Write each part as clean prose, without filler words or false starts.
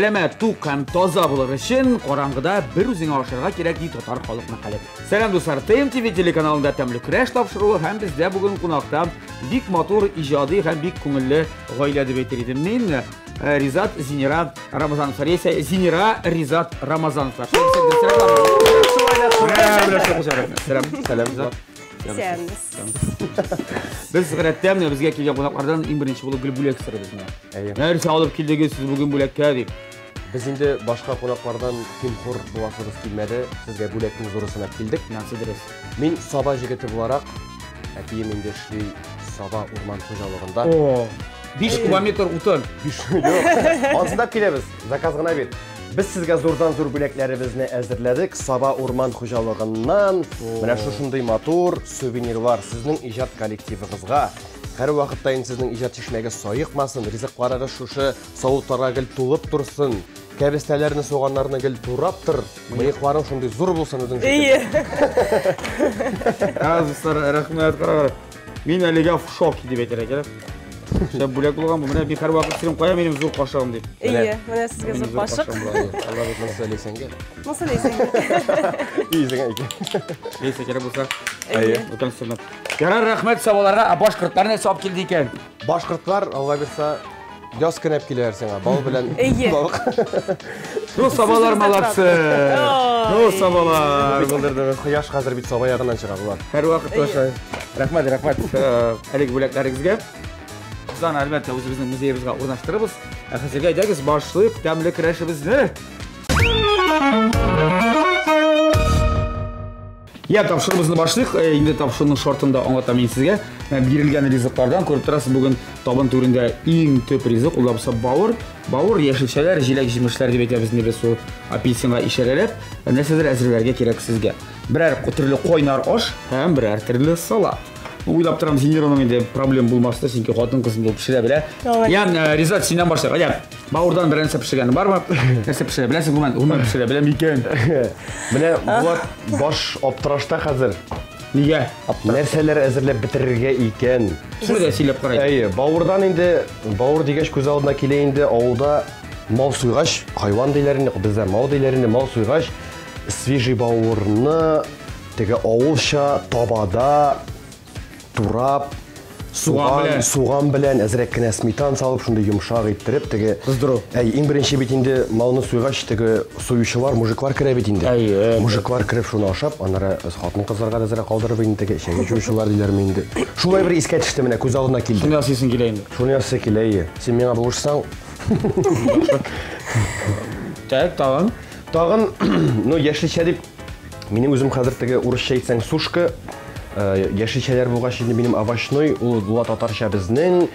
сәлемет, тук һәм таза булыр өчен караңгыда бер үзеңә ашарга кирәк ди татар халык мәкале. Сәлам дуслар, ТМТV телеканалында тәмле көрәш тапшыруы һәм бездә бүген кунакта бик матур иҗади һәм бик күңелле гаилә дип әйтер идем мин. Ризат Зинира Рамазанов. Зинира Ризат Рамазанов. Biz гырәттәмне безгә килгән кунаклардан иң беренче булып гел бүләк сорыйбыз. Нәрсә алып килдегез сез бүген бүләккә дип. Biz инде башка кунаклардан кимхур буласыбыз килмәде. Сезгә бүләкнең зурысына килдек. Нәрсә дөрес? Мин Саба җегете буларак, әтием инде эшли Саба урман хуҗалыгында. О, 5 километр утын. Ансында киләбез. Заказ гына бит. Biz sizga zo'rdan-zo'r бүләкләребезне әзерләдек. Саба урман хуҗалыгыннан менә шушындый матур сувенирлар сезнең иҗат коллективыгызга. Һәр вакытта сезнең иҗат чишмәгә саекмасын, ризыкларыгыз шушы савытларга гел тулып турсын. Кәбестәләрне суганнарны гел тураптыр. Мыекларың шундый зур булсын үзең өчен. Азыстар рәхмәт карагыз. Мин әлегә шок дип әйтергә кирәк. Шәп бүләк булган бу. Менә бик һәр вакыт сирем кая минем зур кашыгым дип. Менә сезгә зур кашык. Алла бит мәсьәләсеңгә. Мәсьәләсеңгә. Изеңә икән. Нәйсә кирәк булса. Бүтән сөннәт. Ярар, рәхмәт Сабаларга. Башкортлар нәрсә алып килде икән? Башкортлар, Алла бирсә, яз кенәп киләр сиңа. Бал белән бабык. Ну, Сабалар молодцы. Ну, Сабалар. Булдырды. Кояш хәзер бит Саба ягыннан чыга булар. Һәр вакыт ошай. Рәхмәт. Әлеге бүләкләрегезгә. Bizdan әлбәттә үзебезнең музеебызга урнаштырабыз. Хәзергә әйдәгез, башлыйк тәмле көрәшебезне. Я тапшырыбызны башлыйк. Инде тапшыруның шартында аңлатам мин сезгә. Бирелгән ризыклардан күреп торасыз, бүген табын түрендә иң төп ризык ул булса бауыр. Бауыр, яшелчәләр, җиләк-җимешләр дип әйтәбез инде без ул апельсинга ишарәләп, нәрсәдер әзерләргә кирәк сезгә. Берәр төрле кайнар аш һәм берәр төрле салат. Уйлап торам, Зинираның инде проблем булмасты, чөнки хатын кызын булып пешерә белә. Ян Ризат синнән башлыйк. Әйдә, бауырдан бер нәрсә пешергән бармы? Нәрсә пешерә беләсең, гомән пешерә беләм икән. Менә Булат баш аптырашта хәзер. Нигә? Нәрсәләр әзерләп бетерергә икән. Шуны да сөйләп карай. Әйе, бауырдан инде, бауыр дигәч күз алдына килә инде авылда мал суйгач, хайван диләр инде, бездә мал диләр инде, мал суйгач, свежий бауырны теге авылча табада турап, суган белән әзрәк кенә сметан салып, шундый йомшак иттереп, теге кыздыру. Иң беренче бит инде малны суйгач, теге суючылар, мужиклар керә бит инде. Мужиклар кереп шуны ашап, аннары хатын кызларга да әзрәк калдырып инде, теге шәгә җуючылар диләрме инде. Шулай бер искә төште менә күз алдына килде. Шуны ясыйсың килә инде. Шуны ясый килә. Син миңа булышсаң. Тагын, ну яшелчә дип минем үзем хәзер теге урысча әйтсәң сушка яшелчәләр булгач инде минем овощной, ул була татарча безнең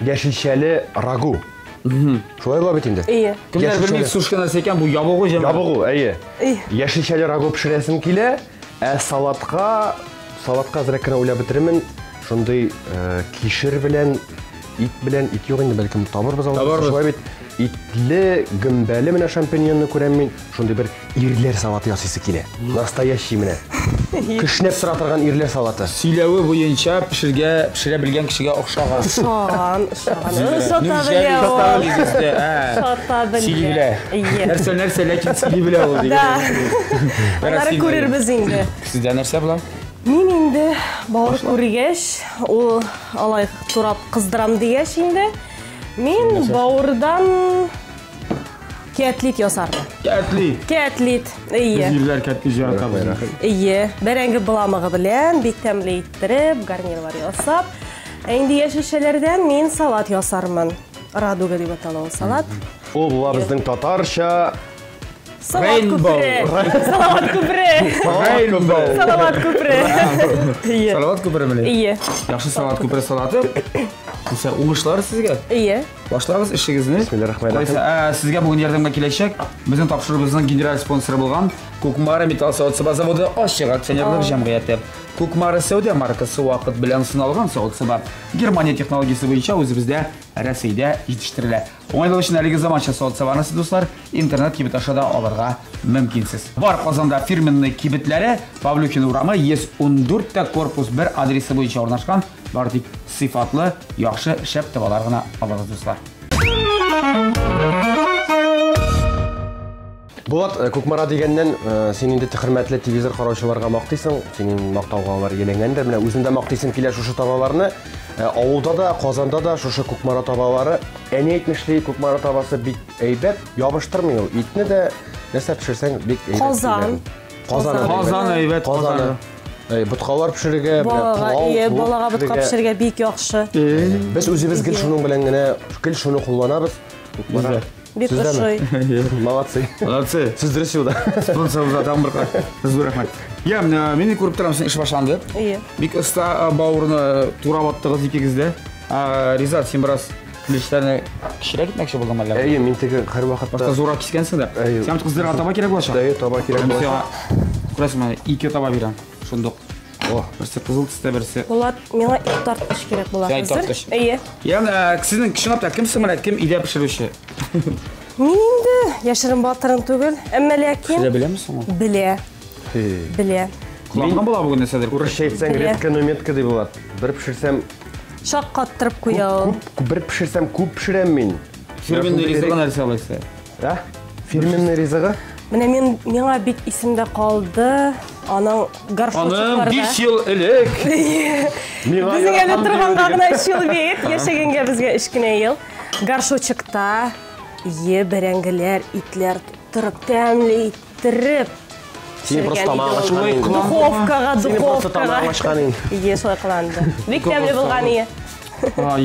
яшелчәле рагу. Шулай була бит инде. Кемнәр белми сушка нәрсә икән, бу ябыгу җәмә. Ябыгу, әйе. Яшелчәле рагу пешерәсем килә, салатка әзрәк кенә уйлап бетермен. Шундый кишер белән, ит юк инде, бәлкем табырбыз алып. Шулай бит итле, гөмбәле менә шампиньонны күрәм мин. Шундый бер ирләр салаты ясыйсы килә. Настоящий менә. Кешнәп тора торган ирләр салаты. Сөйләве буенча пешерә белгән кешегә охшаган. Нәрсә, ләкин сөйли белә ул дигән. Алары күрербез инде. Сездә нәрсә була? Мин инде бауыр күргәч, ул алай турап кыздырам дигәч инде, мин бауырдан кәтлит ясармын. Кәтлит. Ие. Ирләр кәтлит җыратабыз. Ие. Бәрәңге буламыгы белән бик тәмле иттереп, гарнирлар ясап, инде яшелчәләрдән мин салат ясармын. Радуга дип атала ул салат. Ул була безнең татарча Салат күпре. Салат күпре менә. Ие. Яхшы салат күпре салаты. Күсә уңышлар сезгә. Ие. Башлабыз эшегезне. Бисмиллаһир-рахманир-рахим. Сезгә бүген ярдәмгә киләчәк. Безнең тапшырыбызның генераль спонсоры булган Кукмара металл савыт заводы ашчык акционерлык җәмгыяте. Кукмара Сәүдә маркасы вакыт белән сыналган савыт Германия технологиясе буенча үзебездә Россиядә җитештерелә. Уңайлы өчен әлеге заманча савыт сабанасы дуслар интернет кибет ашада алырга мөмкинсез. Бар Казанда фирменный кибетләре Павлюкин урамы 114 корпус 1 адресы буенча урнашкан. Бар тик сыйфатлы, яхшы шәп табалар гына алыгыз дуслар. Булат, Көкмара дегеннен сен инде хөрмәтле телевизор караучыларга мактыйсың, синең мактауга алар еләнгән дә, менә үзеңдә мактыйсың килә шушы табаларны. Авылда да, Казанда да шушы Көкмара табалары. Әни әйтмешли, Көкмара табасы бик әйбәт, ябыштырмый ул. Итне дә нәрсә пешерсәң бик әйбәт. Казан әйбәт, Казан. Боткалар пешерергә, балага ботка пешерергә бик яхшы. Без үзебез гел шуның белән генә гел шуны кулланабыз. Көкмара. Бик ошый. Молодцы. Молодцы. Сез дөрес юлда. Спонсорыбызга тагын бер кат. Зур рәхмәт. Я, мені күреп торам, сен эш башланды. Бик оста бауырны турап аттыгыз икегездә. Ризат, сен бераз килешләрне кичерәк итмәкче булдың әллә? Мин теге һәр вакытта башка зурак кискәнсең дә. Сен кызларга таба кирәк булачак. Таба кирәк булачак. Күрәсеңме, 2 таба бирәм. Шундук. Берсе кызыл төстә, берсе. Булат, миңа ит тартыш кирәк була хәзер. Я, сезнең киченапта кимсең менә, кем идә пешерүче? Мин инде яшерен батырын түгел, әмма ләкин Белә беләмсең ул? Белә. Кулланган була бүген нәрсәдер. Урысча әйтсәң, редко нометка ди булат. Бер пешерсәм, шак каттырып куя ул. Бер пешерсәм, күп пешерәм мин. Фирменный ризыгы нәрсә алайса? Фирменный ризыгы? Менә миңа бик исемдә калды. Аның гаршочкларда. Аның 5 ел элек. Безнең әле торганга гына 3 ел бит, яшәгәнгә безгә 3 кенә ел. Гаршочыкта бәрәңгеләр, итләр торып тәмле иттереп. Син просто тамагышкан. Духовкага. Тамагышкан. Шулай кыланды. Бик тәмле булган ие. Ай.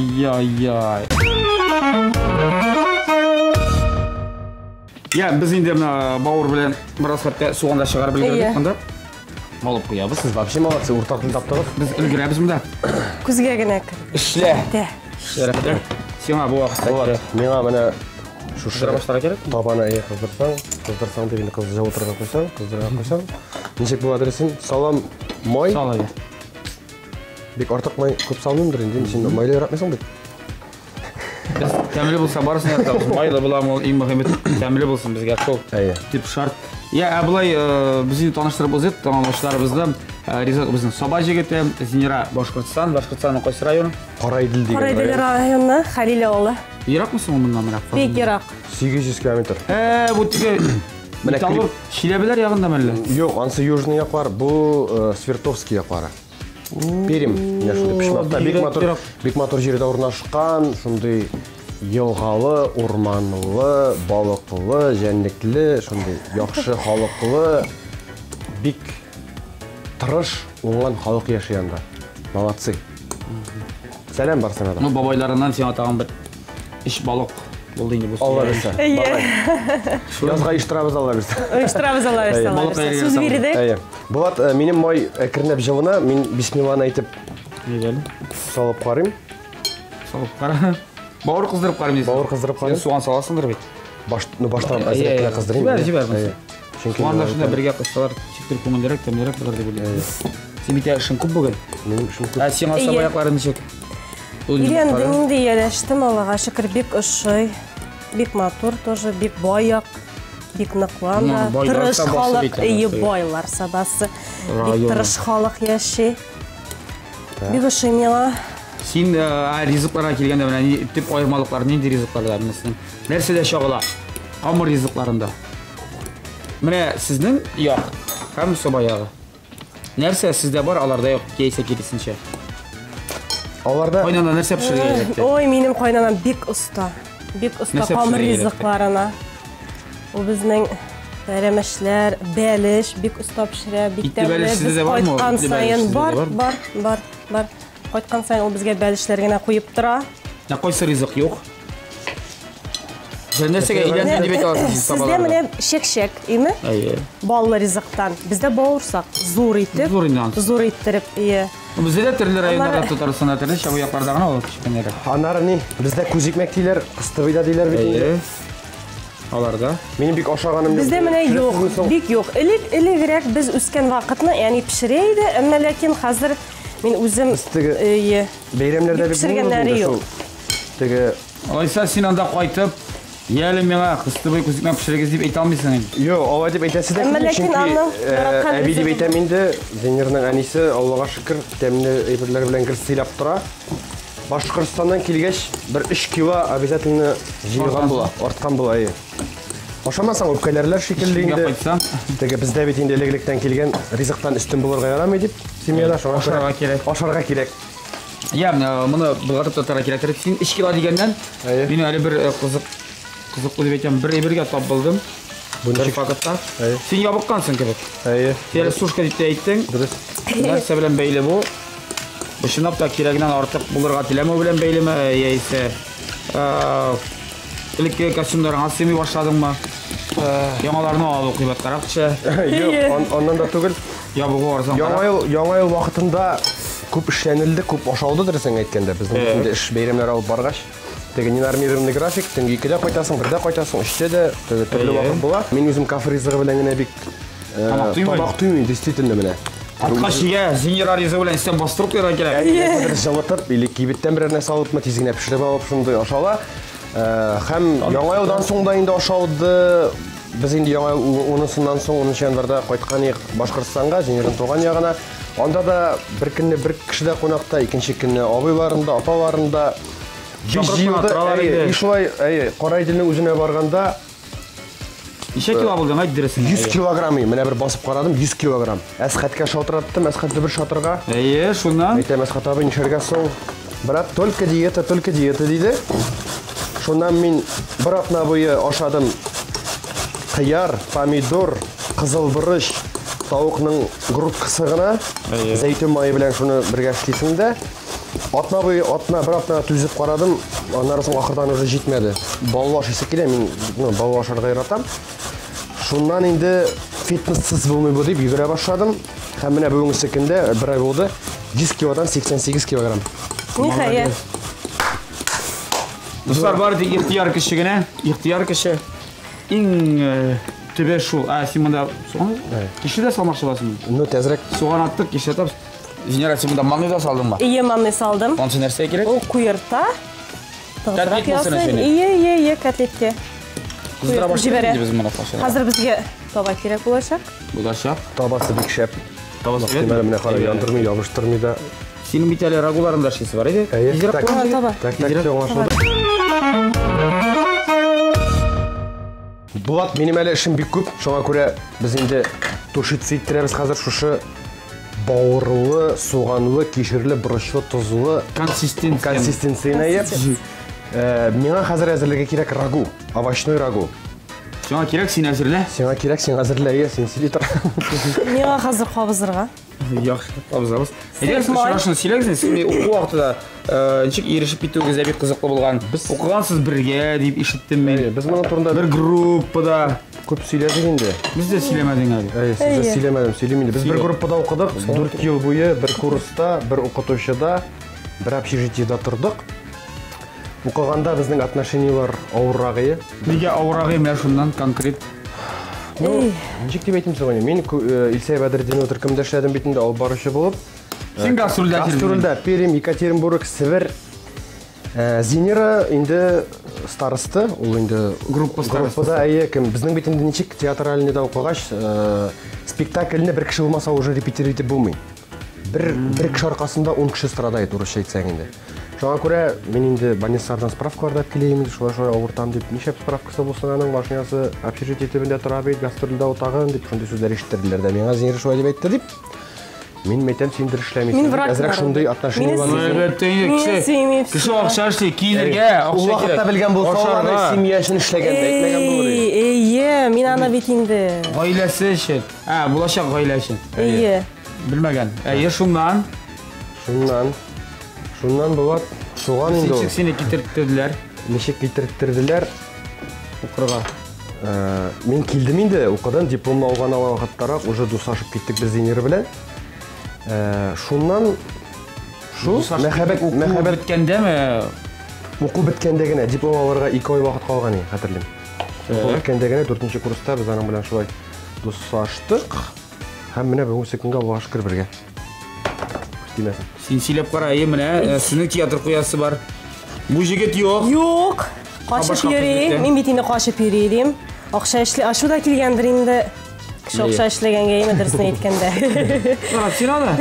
Я, без инде менә бауыр белән бераз хәтта суганда чыгарып белгәнбез монда. Алып куябыз. Сез вообще молодцы, уртакны таптыгыз. Без өлгерәбез монда. Күзгә генә кер. Эшлә. Рәхмәт. Сиңа бу вакытта. Миңа менә шушы башларга кирәк. Табаны кыздырсаң дигән кызны отырга куйсаң, кыздырга куйсаң. Ничек бу адресин? Салам, май. Салай. Бик артык май күп салмыймдыр инде, син майлы яратмыйсың бит. Тәмле булса барысын яратабыз. Майлы буламы ул иң мөһиме тәмле булсын безгә шул. Дип шарт. Я, булай безне таныштырып узыйк, тамамлаучыларыбызны. Ризат безнең Саба җегете, Зинира Башкортстанның кайсы районы? Карайдел дигән район. Карайдел районы, Хәлил авылы. Еракмысың моннан менә? Бик ерак. 800 км. Бу теге Металлург Чиләбеләр ягында мәллә? Юк, анысы южный яклар, бу Свертовский яклары. Перим, менә шундый пишмакта бик матур җирдә урнашкан, шундый елгалы, урманлы, балыклы, җәнлекле, шундый яхшы халыклы, бик тырыш, уңган халык яши анда. Молодцы. Сәлам барсына да. Ну, бабайларыннан сиңа тагын бер иш балык булды инде бу. Алла берсе. Язга иштирабыз Алла берсе. Иштирабыз Алла берсе. Сүз бирде. Булат, минем май әкренләп җылына, мин бисмилланы әйтеп салып карыйм. Салып кара. Бауыр кыздырып карыйм дисең. Бауыр кыздырып карыйм. Суган саласыңдыр бит. Баштан әзрәк кыздырыйм. Җибәр. Суганда шунда бергә кыстылар, чиктер күңеллерәк, тәмлерәк булыр дип уйлыйм. Син бит эшең күп бүген. Минем эшем күп. Сиңа сабаякларын ничек? Өйрәндем инде, ярәштем, Аллага шөкер, бик ошый. Бик матур, тоже бик баяк, бик ныклан, тырыш халык, байлар сабасы. Бик тырыш халык яши. Бик ошый миңа. Син ризыкларга килгәндә менә төп аермалыклар нинди ризыкларда менә? Нәрсәдә чагыла? Камыр ризыкларында. Менә сезнең як һәм Сабаягы. Нәрсә сездә бар, аларда юк, кейсә киресенчә. Аларда Кайнана нәрсә пешерергә? Ой, минем кайнанам бик уста. Бик уста камыр ризыкларына. Ул безнең пәрәмәшләр, бәлеш бик уста пешерә, бик тәмле. Кайткан сайын бар. Кайткан сайын ул безгә бәлешләр генә куеп тора. Кайсы ризык юк? Нәрсәгә әйләндем дип әйтә аласыз Сездә менә шек-шек, име? Баллы ризыктан. Бездә бауырсак зур итеп, зур иттереп, Бездә төрле районнарда Татарстанда төрле чабыякларда гына ул кичкәннәре. Аннары ни? Бездә күзикмәк диләр, кыстыбыйда диләр бит. Аларда. Минем бик ашаганым Бездә менә юк, бик юк. Элегрәк без үскән вакытны, ягъни пешерә иде, әмма ләкин хәзер мин үзем бәйрәмнәрдә бик пешергәннәре юк. Теге Алайса син анда кайтып, яле миңа кыстыбый күзикмәк пешерегез дип әйтә алмыйсың инде. Юк, алай дип әйтәсе дә чөнки әби дип әйтәм инде, Зинирның әнисе, Аллага шөкер, тәмле әйберләр белән гел сыйлап тора. Башқұртстаннан келгеш бір 3 кило обязательно жиылған бола, ортқан бола. Ошамасаң өпкәләрләр шикелле теге бездә бит инде элек-электән келген ризыктан үстен булырга ярамый дип, семьяда ашарга кирәк. Я, моны булгатып тотарга кирәк. Син 3 кило дигәннән, мин әле бер кызык дип әйтәм, бер әйбергә тап булдым. Бер факатта. Син ябыккансың кебек. Син сушка дип әйттең. Дөрес. Нәрсә белән бәйле бу? Бушынап та кирәгеннән артык булырга теләмәү белән бәйлеме, яисә элекке костюмнарыңа сыймый башладыңмы? Яңаларны алу кыйбат каракчы. Юк, аннан да түгел. Ябыгы арзан. Яңа ел вакытында күп эшләнелде, күп ашалды дөресен әйткәндә. Безнең инде эш бәйрәмнәр алып баргач, теге ненормированный график, төнге 2-дә кайтасың, 1-дә кайтасың, 3-тә дә төрле вакыт була. Мин үзем кафе ризыгы белән генә бик тамак туймый, действительно менә. Атка шигә зинер ризыгы белән истән бастырып куярга кирәк. Җаватып, или кибеттән берәр нәрсә алып, тиз генә пешереп алып шундый ашала. Һәм яңа елдан соң да инде ашалды. Без инде яңа унысыннан соң 10 январьда кайткан идек Башкортстанга, Зинердин туган ягына. Анда да бер көнне бер кешедә кунакта, икенче көнне абыйларында, апаларында җыелды. Шулай, Кара Иделнең үзенә барганда ничә кило булды, әйт дөресен. 100 килограмм, менә бер басып карадым, 100 килограмм. Әсхәткә шалтыраттым, Әсхәтне бер шатырга. Шуннан. Әйтәм, Әсхәт абый нишәргә соң? Брат, только диета диде. Шуннан мин бер атна буе ашадым. Кыяр, помидор, кызыл борыч, тавыкның грудкасы гына, зәйтүн майы белән шуны бергә эшлисең дә. Бер атна түзеп карадым, аннан соң ахырдан уже җитмәде. Балваш исе килә, мин балваш ашарга яратам. Шуннан инде фитнессыз булмый бу дип йөгерә башладым. Һәм менә бүгенге көндә бер ай булды, 100 килодан 88 килограмм. Нихәя. Дуслар, бар ди ихтияр кеше генә, ихтияр кеше. Иң төбе шул. Син монда суган? Кишедә салмакчы басың. Тәзрәк суган аттык, кишетеп. Зинер, син монда манны да салдыңмы? Манны салдым. Ансы нәрсә кирәк? Ул куерта. Котлет булсын өчен. Котлетке. Кыздыра башлыйбыз без моны пашалар. Хәзер безгә таба кирәк булачак. Булачак. Табасы бик шәп. Табасы бик. Менә кара, яндырмый, ябыштырмый да. Синең бит әле рагуларында шисе бар иде. Булат, минем әле эшем бик күп. Шуңа күрә без инде тушицы иттерәбез хәзер шушы бауырлы, суганлы, кишерле, борычлы, тузлы консистенцияне еп. Миңа хәзер әзерләргә кирәк рагу, овощной рагу. Сиңа кирәк, син әзерлә. Сиңа кирәк, син әзерлә, син сөйли тор. Миңа хәзер кабызырга. Яхшы, кабызабыз. Әйдә, шушыны сөйләгез, син уку вакытында ничек ирешеп китүегез бик кызыклы булган. Без укыгансыз бергә дип ишеттем мин. Без моның турында бер группада күп сөйләдек инде. Без дә сөйләмәдек әле. Сез сөйләмәдем, сөйлим инде. Без бер группада укыдык, 4 ел буе бер курста, бер укытучыда, бер общежитиедә тордык. Укыганда безнең отношениялар авыррагы. Нигә авыррагы менә шуннан конкрет? Ничек дип әйтим сезгә? Мин Илсәй Бәдретдинов төркемдә эшләдем бит инде, алып баручы булып. Син гастрольдә Пермь, Екатеринбург, Север. Зинера инде старосты, ул инде группада кем безнең бит инде ничек театральныйда укыгач, спектакльне бер кеше булмаса уже репетировать итеп булмый. Бер кеше аркасында 10 кеше страдает, урысча әйтсәң инде. Шуңа күрә мин инде больницалардан справкалар да киләм, шулай авыртам дип, ничә справкасы булсын аның машинасы общежитие төбендә тора бит, гастрольдә утаган дип шундый сүзләр ишеттерделәр дә. Миңа Зинер шулай дип әйтте дип. Мин мәйтәм синдер эшләмисең. Әзрәк шундый отношениялар. Кеше акча эшли, килергә, акча кирәк. Вакытта белгән булса, семья өчен эшләгәндә әйтмәгән булыр. Мин аны бит инде. Гаиләсе өчен. Булачак гаилә өчен. Белмәгән. Шуннан булат, суган инде. Сине китерттеләр. Ничек китерттеләр? Укырга. Мин килдем инде, укыдан дипломны алган вакыттарак уже дуслашып киттек без Зинер белән. Шуннан мәхәббәт биткәндәме? Уку биткәндә генә диплом алырга 2 ай вакыт калган иде, хәтерлим. Уку биткәндә генә 4нче курста без аның белән шулай дуслаштык. Һәм менә бүгенге секундга Аллаһка шөкер бергә. Син сөйләп кара, менә сезнең театр куясы бар. Бу җигет юк. Юк. Качып йөри, мин бит инде качып йөрим. Акча эшли, ашуда килгәндер инде. Кіші оқша ішлегенге еме дұрысын еткенде. Сен ана?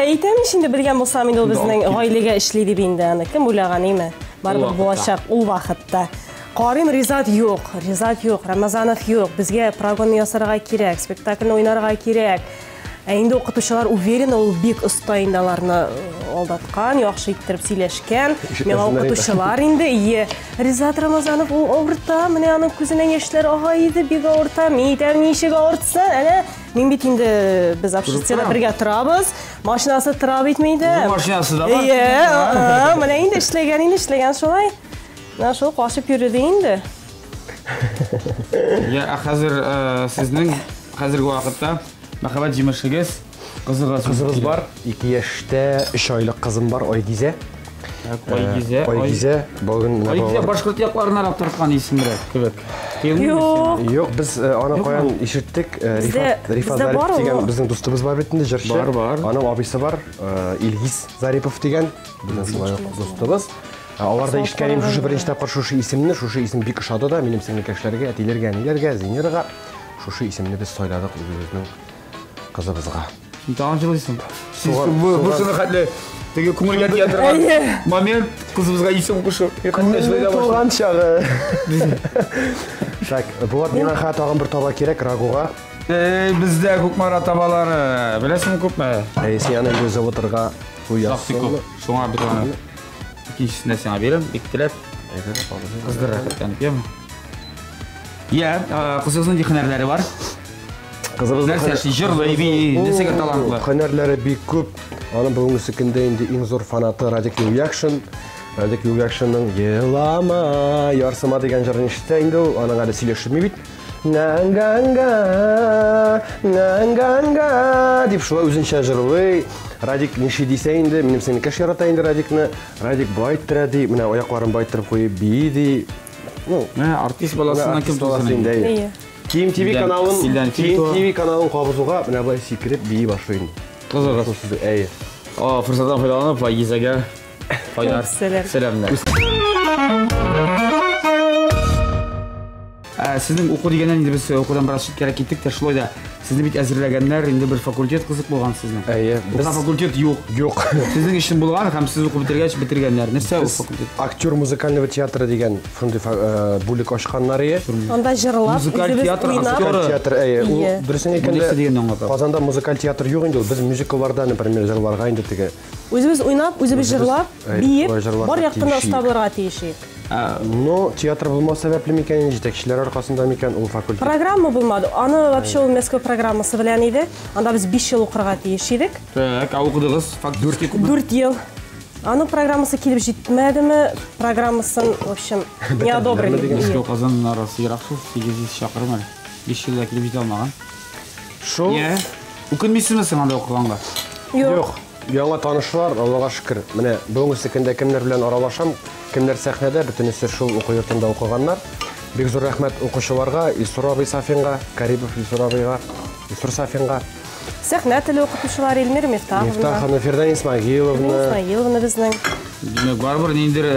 Ейтем ішінде білген болсам енді ол біздің ғайлеге ішлейді бейінді. Кім ойлаған еме? Барбір болашақ ол вақытта. Қарим Ризат жоқ, Рамазанов жоқ. Бізге программа ясарға керек, спектакльні ойнарға керек. Енді оқытушылар уверен, ол бек ұстайындаларыны алдатқан, яқшы иттіріп сөйлешкен. Мен оқытушылар енді, Ризат Рамазанов ол ауырта, міне аның көзінен ешлер ағайды, бек ауырта, мен етем нешек ауыртсын, мен бет енді біз апшыстияда бірге тұрабыз, машинасы тұрап етмейді. Машинасы да бар? Міне енді ішлеген солай. Сол қашып жүреді енді. Қазір сіздің қазіргі уақытта Махаббат жемішігіз, қызығыз бар, 2 яшта 3 айлық қызым бар, Ойгизе. Ойгизе, башқұрт яқларын арап тұртқан есім бірі, көбек. Жоқ, біз ана қоян ешірттік, Рифат Зарипов деген біздің достыбыз бар бетінде, жыршы. Бар. Анам абысы бар, Илгиз Зарипов деген біздің достыбыз. Оларда ешкәрем шушы бірінші тапқыр шушы есімні, шушы есім бек ұшады да, менің сіңлікәшілерге, әтейлерге, әнелерге, зейнерға шушы есімні біз сойладық өзінің қызыбызға. Тағын жылайсың. Бұшыны қатлы, теге көңілге тиятырған момент қызыбызға есім құшы. Туған шағы. Так, бұлат мен аға тағын бір таба керек Рагуға. Бізде көкмара табалары, білесің көп мә? Сен ана өзі отырға ұясың. Соңа бір ғана. Екіншісіне сеңа берем, бектілеп. Қыздыр рақыттанып, ем? Қызыбыздың де хынарлары бар. Нәрсәші жырлы, несеге талантлы. Хынарлары бек көп. Аның бүгінгісі күнде енді ең зор фанаты Радик Югякшин. Радик Югякшинның «Елама, ярсыма» деген жырын ішті енді ол. Аның әлі сөйлешілмей бейт. Нанганга, нанганга деп шылай өзінше жырлы. Радик неше дейсе енді, менің сені кәш ярата енді Радикні. Радик байттыра дей, міне аяқларын байттырып қойып бейді. Артист баласынан кім тұлсын? Киім ТВ каналын қабызуға міне былай секіреп бейі башойын. Қызығы. Әйе. Фұрсаттан пайдаланып, Айгизаға сәлемдер. Сіздің оқу дегеннен енді біз оқудан біраз шеткері кеттік, шылой да сізді бет әзірлегендер енді бір факультет қызық болған сіздің. Әйе. Бұлда факультет жоқ. Сіздің үшін болған, қам сіз оқу бітіргендер. Несі ол факультет? Актер музыкального театра деген бөлік ашқанлар е. Онда жырлап, музыкаль театр, актері. Дұрысын екенде Қазанда музыкаль театр жоқ енді, біз мюзиклларда, например, жырларға енді теге. Өзіміз ойнап, өзіміз жырлап, бейіп, бар яқтында ұстабыларға тейшейік. Но театр болмау сәбәплі мекен, жетекшілер арқасында мекен ол факультет. Программа болмады. Аны вообще ол Мәскеу программасы білән еді. Анда біз 5 жыл оқырға тейшейдік. Так, оқыдығыз факультетке көп? 4 жыл. Аны программасы келіп жетмәді ме? Программасын, в общем, не одобрили. Мәскеу Қазанның арасы ерақшыл, 8 шақырым әлі. 5 жылда келіп жете алмаған. Шо? Өкінмейсіңіз анда оқығанға? Жоқ. Яңа танышылар, Аллаға шүкір. Міне, бүгінгі күнде кімдер білән аралашам, кімдер сәхнәдә, бүтінісі шул оқу йортында оқығандар. Бек зор рәхмәт оқушыларға, Илсур абай Сафинға, Карибов Илсур абайға, Илсур Сафинға. Сәхнә тілі оқытушылар Эльмира Мифтаховна, Фердан Исмагиловна біздің. Демек, бар-бір нендер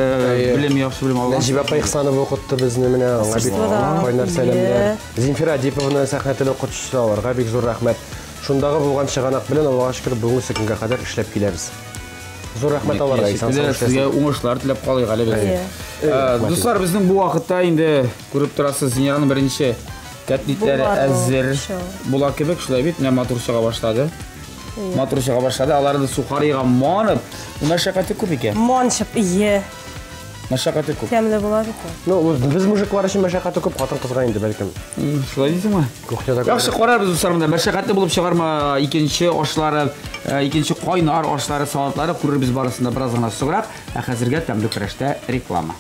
білем, яқшы білем алған. Нәжип апай Ихсанов оқытты бізді, міне, қойнар сәлемдер. Земфира Адиповна сәхнә тілі оқытушыларға бек зор рәхмәт. Шундағы болған шығанақ білен Аллаға шүкір бүгінгі күнге қадар ішлеп келеміз. Зор рахмет аларға. Сізге оңышылар тілеп қалайық әлі біз. Достар, біздің бұл уақытта енді көріп тұрасыз Зинераның бірінші кәтлиттері әзір бола кебек шылай бет. Міне матуршаға башлады. Аларды сухариға манып. Мәшақаты көп екен? Маншып, ие. Мәшақаты көп. Тәмілі болады. Біз мұжықлар үшін мәшақаты көп, қатын қызға енді бәлкім. Шылай дейсің ма? Яқшы қорар біз ұсармында. Мәшақаты болып шығарма екінші ошлары, екінші қойнар ошлары, салатлары көрір біз барысында біраз ғана сұғырақ. Қазірге тәмді күрәшті реклама.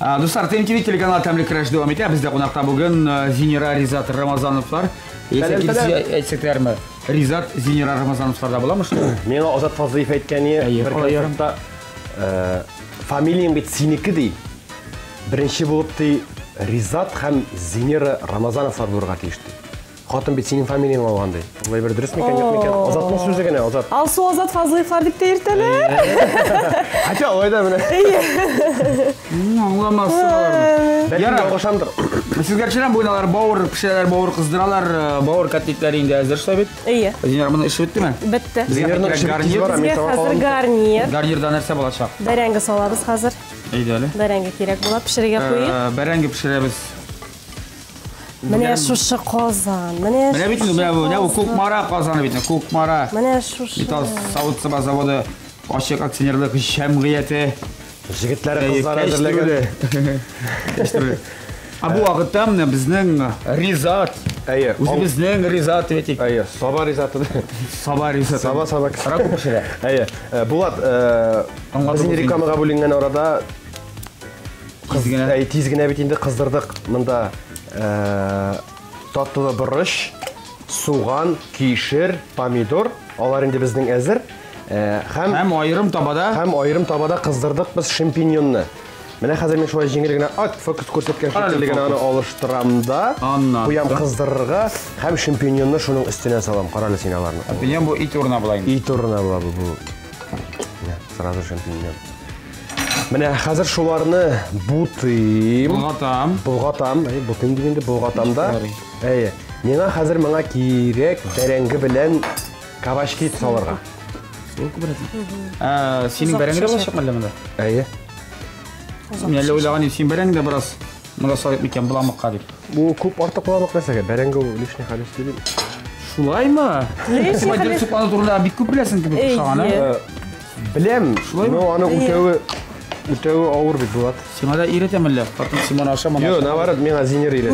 Достар, ТМТВ телеканалы тәмлі күрәш девам етті. Бізде қонақта бүгін Зинера, Ризат, Рамазановлар. Әйтсектәрімі Ризат, Зинера, Рамазановларда боламыз? Мен Озат Фазлиев әйткәне бір концертта фамилиям бет сенікі дей. Бірінші болып дей Ризат һәм Зинера Рамазановлар болырға тиішті. Қатын бит сенің фамилияң алғандай. Олай бір дұрыс мекен, жоқ мекен? Азаттың сөзі генә, Азат. Ал су Азат Фазлыевлар дип тә йөртәле. Хотя олай да менә. Аңламассызлар. Бәлкем ялгышамдыр. Сезгә чирам бүген алар бауыр пешерәләр, бауыр кыздыралар, бауыр котлетләре инде әзер шулай бит. Зинер, моны эше биттеме? Бетте. Зинерның гарнир бар, Безгә хәзер гарнир. Гарнирда нәрсә булачак? Бәрәңге салабыз хәзер. Әйдәле. Бәрәңге кирәк була, пешерергә куйыйк. Бәрәңге пешерәбез. Менә шушы казан. Менә бит инде бу Кукмара казаны бит, Кукмара. Менә шушы. Металл савыт-саба заводы ачык акционерлык җәмгыяте. Җегетләре кызлар әзерләгән. Бу вакытта менә безнең Ризат. Әйе. Үзебезнең Ризат әйтик. Әйе, Саба Ризаты. Саба Ризат. Саба. Рак пешерә. Әйе. Булат, безнең рекламага бүленгән арада тиз генә бит инде кыздырдык. Монда татлы борыш, суган, кишер, помидор, алар инде безнең әзер. Һәм айрым табада кыздырдык без шампиньонны. Менә хәзер мин шулай җиңел генә фокус күрсәткән шикелле генә аны алыштырам да, куям кыздырырга һәм шампиньонны шуның өстенә салам. Каралы син аларны. Шампиньон бу ит урына була инде. Ит урына була бу. Сразу шампиньон. Менә хәзер шуларны булгатам, бутым дигәндә булгатам да. Әйе. Миңа хәзер моңа кирәк бәрәңге белән кабачки салырга. Синең бәрәңге булачакмы әллә монда? Әйе. Мен әле уйлаган син бәрәңге бераз монда салып микән буламыкка дип. Бу күп артык буламык нәрсәгә? Бәрәңге лишний хәлис дип. Шулаймы? Лишний суплану турында бик күп беләсең кебек ошаганы. Беләм. Но аны үтәү авыр бит булат. Сиңа да өйрәтәм әллә? Хатын Симон ашаманы. Юк, наоборот, миңа Зинер өйрәтә.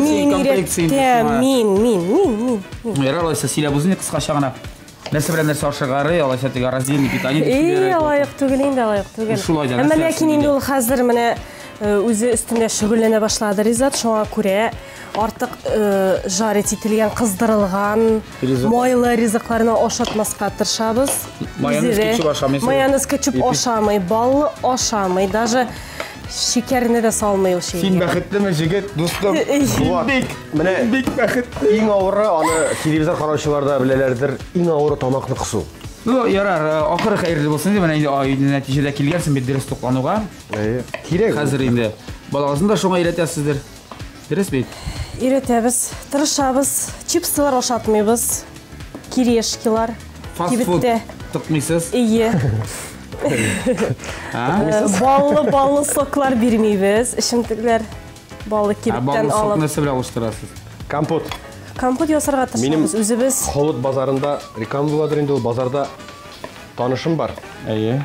Мин. Яралайса сөйләбүзне кыскача гына. Нәрсә белән нәрсә ашыгары, алайса теге раздельный питание. Лайык түгел инде, лайык түгел. Әмма ләкин инде ул хәзер менә үзе өстендә шөгыльләнә башлады Ризат, шуңа күрә артык жарить ителгән, кыздырылган майлы ризыкларны ашатмаска тырышабыз. Майонез кетчуп ашамый, баллы ашамый, даже шикәрне дә салмый ул шей. Син бәхетлеме җегет, дустым? Менә бик бәхетле. Иң авыры аны телевизор караучылар да беләләрдер, иң авыры тамакны кысу. Ну, ярар, ахыры хәерле булсын дип, менә инде нәтиҗәдә килгәнсең бит дөрес туклануга. Кирәк. Хәзер инде балагызны да шуңа өйрәтәсездер. Дөрес бит? Өйрәтәбез, тырышабыз, чипсылар ашатмыйбыз, кирешкилар. Фастфуд тотмыйсыз? Ие. Баллы соклар бирмейбез, эчемлекләр баллы кибеттән алып. Баллы сок нәрсә белән алыштырасыз? Компот ясарга тырышабыз үзебез. Холод базарында реклама буладыр инде, ул базарда танышым бар. Әйе.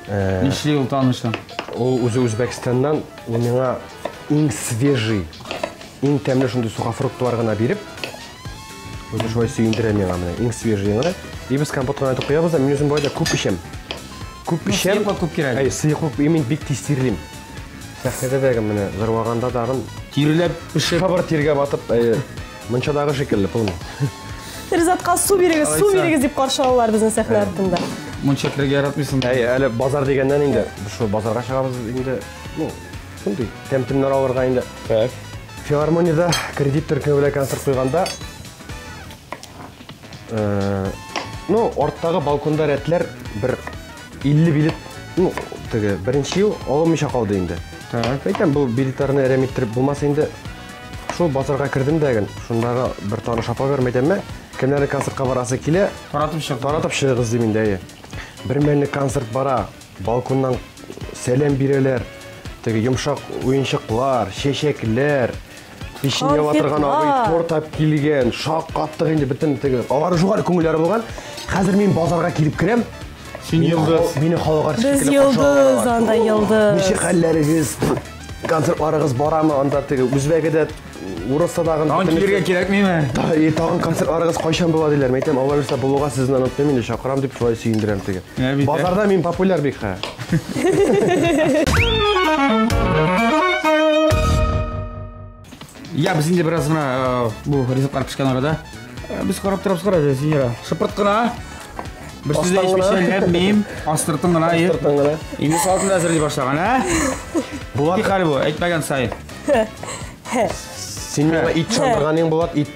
Ничек ул танышың? Ул үзе Үзбәкстаннан, ул миңа иң свежий, иң тәмле шундый сухофруктлар гына биреп, үзе шулай сөендерә миңа менә, иң свежий гына. Без компот гына куябыз да, мин үзем байда күп ишәм. Күп кирәк. Әй, сыйклык мин бик тиз тирлим. Сәхнәдә дә менә зырваганда дагын тирелеп пешеп, хабар тиргә батып, мунчадагы шикелле полный. Ризатка су бирегез дип каршы алалар безнең сәхнә артында. Мунча киргә яратмыйсың. Әй, әле базар дигәннән инде, шу базарга чыгабыз инде, шундый тәмтемнәр алырга инде. Филармониядә кредит төркеме белән концерт куйганда, арттагы балконда рәтләр бер 50 билет, теге беренче ел алынмыйча калды инде. Әйтәм, бу билетларны әрәмиттереп булмаса инде, шул базарга кирдем дәген, шундагы бер таныш апа бермәйтәмме, кемнәр концертка барасы килә, таратып чыгыгыз дим инде. Бер мәлне концерт бара, балконнан сәлам бирәләр, теге йомшак уенчыклар, чәчәкләр, ишенгә батырган абый тортап килгән, шаккаттык инде бөтен теге алар жугары күңелләре булган. Хәзер мин базарга килеп керәм. Син йылдыз. Мине халыга Без йылдыз, анда йылдыз. Ничек хәлләрегез? Концертларыгыз барамы? Анда теге Үзбәкидә, Урыста дагы килергә кирәкмиме? Тагын концертларыгыз кайчан була диләр. Әйтәм, Алла берсә булуга сезне онытмыйм инде, чакырам дип шулай сөендерәм теге. Базарда мин популяр бик ха. Я без инде бераз гына бу ризыклар пешкән арада без карап торабыз кара Зинера. Шыпырт кына. Бер сүз дә ишмәшәләр мим, астыртын гына. Инде салтын әзерли башлаган, Булат хәл бу, әйтмәгән сайын. Сен мені ит шандырғаның болады, ит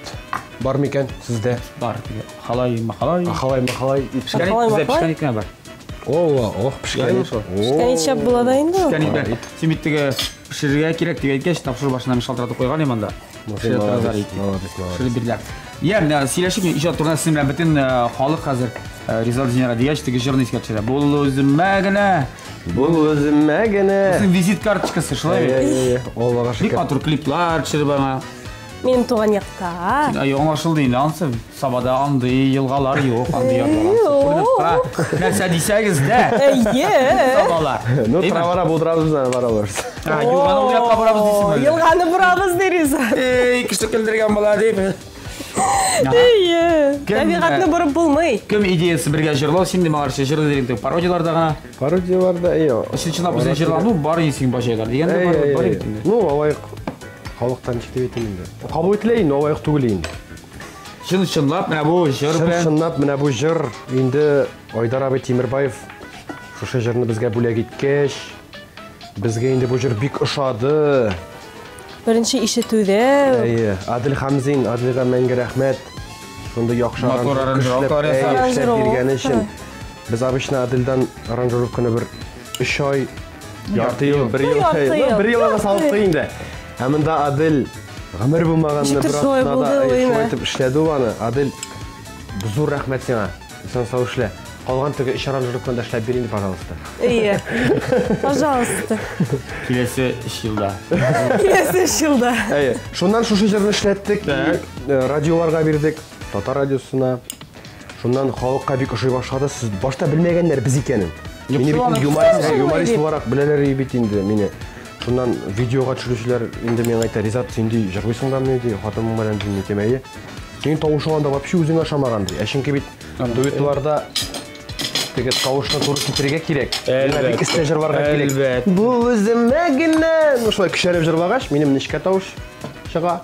бар ма екен сізде? Бар. Қалай, мақалай. Қалай, ит Пішкен екен бар. Пішкен ит. Пішкен ит шап болады енді. Пішкен ит бар. Семеттігі пішірге керек деп еткеш, тапшыр башынан шалтыратып қойған еманда. Сөйлешіп, ижат тұрған сізім білән бітін халық қазір Ризал Зинера дегеш, тігі жырын ескерт жері. Бұл өзіме гіне. Сіздің визит карточкасы шылай ме? Бик матур клиплар түсіріп аңа. Менің туған яқта. Оңашыл дейін, ансы сабада анды, елғалар yok, анды елғалар. Нәрсе дейсәгіз дә? Сабалар. Ну, травара бұлдырабыз бізіне бараларыз. Елғаны ұяққа бұрабыз дейсің бәлі. Елғаны бұрабыз деріз. Күшті келдірген бола дейп. Табиғатны бұрып болмай. Кім идеясы бірге жырлау, сен де мағаршы жырлы дереңді пародияларда ғана? Пародияларда, Сен чынап бізден жырлану бар есің башайлар дегенде бар етінде? Ну, алайық халықтан шектеп етемінде. Қабыл етілейін, алайық түгілейін. Шынлап, мына бұл жыр бән? Шынлап, мына бұл жыр. Енді Айдар абай Темірбаев шушы жырны бізге бөлек еткеш. Бізге енді бұл жыр бик ұшады. Бірінші ишетуде. Адил Хамзин, Адилға мәңгі рәхмет. Сонда яқшы аранжировка эшләп бергәне өчен. Без обычно Адилдан аранжировканы бір 3 ай, ярты ел, 1 ел салып қойынды. Әмінда Адил ғымыр болмағанны бір аптада айтып ішләді оны. Адил, зор рәхмет сеңа. Сен сау ішлә. Қалған түгі іш аранжировканы ішләп берейінді, пожалуйста. Пожалуйста. Келесі 3 жылда. Келесі 3 жылда. Шондан шушы жырны ішләттік, радиоларға бердік, Татар радиосына. Шондан халыққа бик ұшай башады, сіз башта білмегендер біз екенін. Мені бетін юморист боларақ білелер ебет енді мені. Шондан видеоға түшілушілер енді мен айта, Ризат, сенде жырғысыңдан мені, қатымың бәрін дейін етемейі. Сенің тауышығанда вообще өзің ашамағанды. Әшінке бет дуэтларда тегет тауышына туры кетіреге керек. Бек істе жырларға керек. Бұл өзіме гіне. Шылай күшәріп жырлағаш, менің нешке тауыш шыға.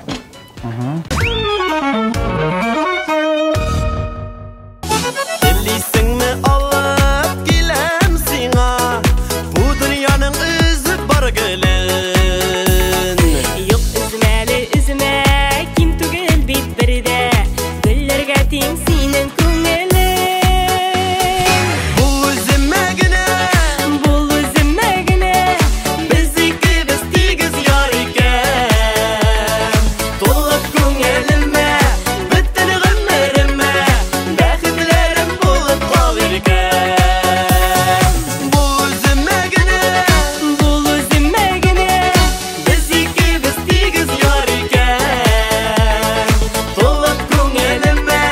Dillisingmi alып келем сиңа, bu dünyanın üzü бар gülün. Yok üzmeli üzme, kim tugul bit birde, güllerge ting senin көңелің. Bu üzüme gine, biz ikimiz tegiz yar iken. Толып көңеліме, бітін ғымырыма, бәхітlerim болып қалыр екен. Bu üzüme gine, biz ikimiz tegiz yar iken. Толып көңеліме,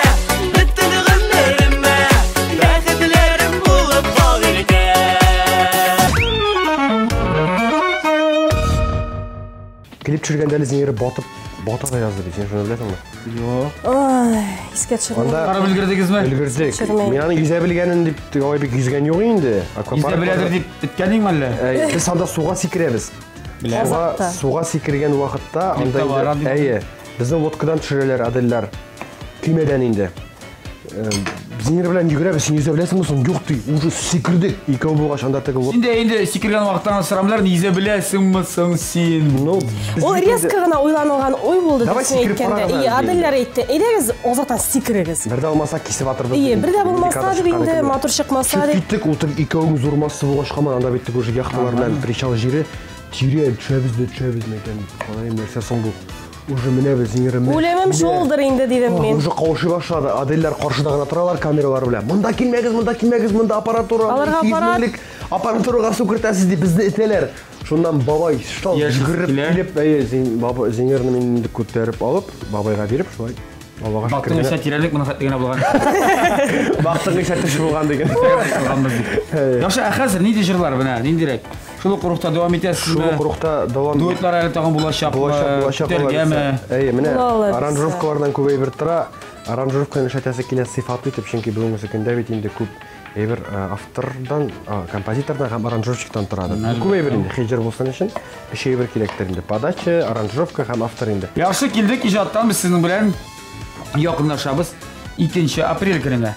бітін ғымырыма, бәхітlerim болып қалыр екен. Клип түсірген дәлі зеңері бата да жазды, сен шыны білесің бі? Еске түсірмейді. Қарап үлгірдіңіз ме? Үлгірдік. Мен аны езә білгенін деп Абайбек езген жоқ енді. Езді біләдір деп біткенің мәлі? Біз анда суға секіреміз. Суға секірген уақытта біздің лодкадан түсірелер адыллар күймеден енді. Зеңер білән жүгірәбіз, сен езә білесің мұсың? Жоқ дей, уже секірдік. Екеу болғаш анда тегі лодка. Сенде енді секірген уақыттан сұрамлар, езә білесің мұсың сен? Ол резко ғана ойланылған ой болды десің еткенде. Адыллар етті, едегіз озақтан секірегіз. Бірде болмаса кесіп атырбыз. Бірде болмаса деп енді, матур шықмаса деп. Сөйттік, отырып екеуіңіз ұрмасы болғаш қаман, анда беттік уже яқтыларынан причал жері. Тирен, түшәбіз мекен. Қалай нәрсе соң бұл. Уже міне біз зеңеріме. Өлемім жолдыр енді дедім мен. Уже қауыши башады. Аделлар қаршыдағына тұралар камералар біле. Мұнда келмегіз, мұнда аппаратура. Аларға аппарат. Аппаратураға су кіртәсіз деп бізді етелер. Шондан бабай шал жүгіріп келіп, зеңеріні менді көтеріп алып, бабайға беріп, шылай. Бақтың өші тирелік мұны деген болған. Бақтың өші түші болған деген. Яқшы, әқәзір, нейде жырлар бұна, нейдерек? Шулы құрықта давам етесіз бі? Шулы құрықта давам... Дуэтлар әлі тағын болашақ тергемі? Міне, аранжировкалардан көп әйбір тұра. Аранжировканы шәтәсі келесі сифаты етіп, шенке бүгінгісі күнде бетінде көп әйбір автордан, композитордан, һәм аранжировщиктан тұрады. Көп әйбір енді, хейджер болсын үшін, үш әйбір керектерінде. Подача, аранжировка һәм автор енді. Яқшы, келдік ижаттан біз сіздің білән яқындашабыз 2 апрель күніне.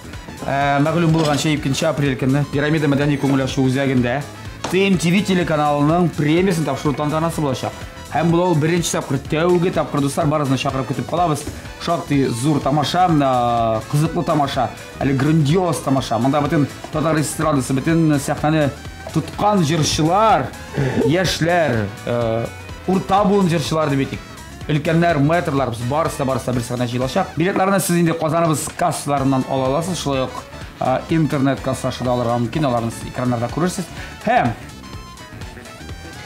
Мәғлум болғанша 2 апрель күні Пирамида мәдәни көңіл ашу үзәгінде TMTV телеканалының премиясын тапшыру тантанасы болашақ. Һәм бұл беренче тапкыр, тәүге тапкыр дуслар барысына шақырып көтіп қалабыз. Шактый зур тамаша, қызыклы тамаша, әле грандиоз тамаша. Монда бүтін татар эстрадасы, бүтін сәхнәне тұтқан жыршылар, яшьләр, урта буын жыршылар деп әйтик. Өлкәннәр, метрлар, барысы да бір сәхнә җыелачак. Билетларны сіз инде Казаныбыз кассаларынан ала аласыз, шулай ук интернет кассасы да алырга мөмкин, аларны сез экраннарда күрерсез. Һәм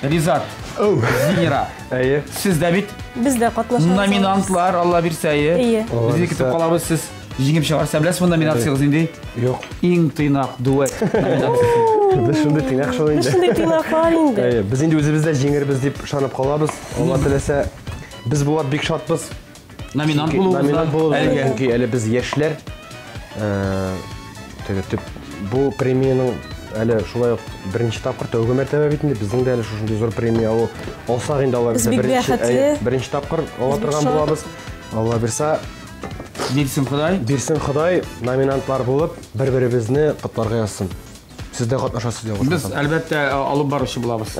Ризат, Зинера, сіз дә бит Biz de катнашабыз. номинантлар, Алла бирсә, Без көтеп калабыз, сез җиңеп чыгарса беләсез номинациягыз инде? Юк. Иң тыйнак дуэт номинациясы. Без шундый тыйнак шул инде. Biz шундый тыйнаклар инде. Без инде үзебездә җиңербез дип ышанып калабыз. Алла теләсә, без булат бик шатбыз. Номинант булуыбызда. Әлегә әле без яшьләр бу премияның әле шулай ук беренче тапкыр тәүге мәртәбә бит инде безнең дә әле шушындый зур премия алсак инде алар беренче тапкыр ала торган булабыз. Алла бирсә, бирсен Ходай, номинантлар булып, бер-беребезне котларга язсын. Сез дә катнашасыз дип. Без әлбәттә алып баручы булабыз.